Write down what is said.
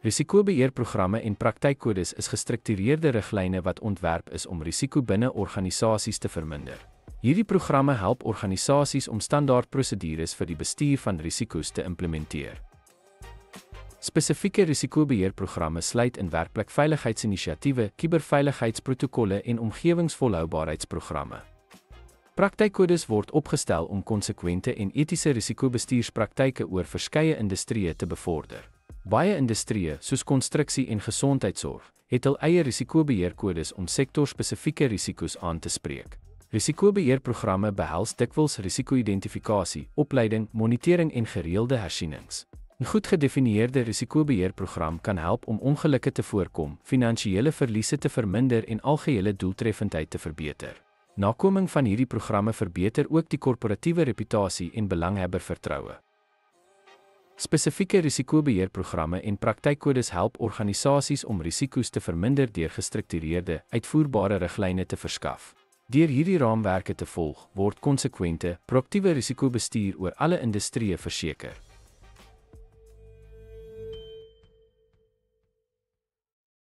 Risikobeheerprogramme en praktykkodes is gestruktureerde riglyne wat ontwerp is om risiko binne organisasies te verminder. Hierdie programme help organisasies om standaardprosedures vir die bestuur van risiko's te implementeer. Spesifieke risikobeheerprogramme sluit in werkplekveiligheidsinisiatiewe, kuberveiligheidsprotokolle en omgewingsvolhoubaarheidsprogramme. Praktykkodes word opgestel om konsekwente en etiese risikobestuurspraktyke oor verskeie industrieë te bevorder. Baie industrieë, soos konstruksie en gesondheidsorg, het hul eie risikobeheerkodes om sektorspesifieke risiko's aan te spreek. Risikobeheerprogramme behels dikwels risiko-identifikasie, opleiding, monitering en gereelde hersienings. 'n Goed gedefinieerde risikobeheerprogram kan help om ongelukke te voorkom, finansiële verliese te verminder en algehele doeltreffendheid te verbeter. Nakoming van hierdie programme verbeter ook die korporatiewe reputasie en belanghebbervertroue. Spesifieke risikobeheerprogramme en praktykkodes help organisasies om risiko's te verminder deur gestruktureerde, uitvoerbare riglyne te verskaf. Deur hierdie raamwerke te volg, word konsekwente, proaktiewe risikobestuur oor alle industrieë verseker.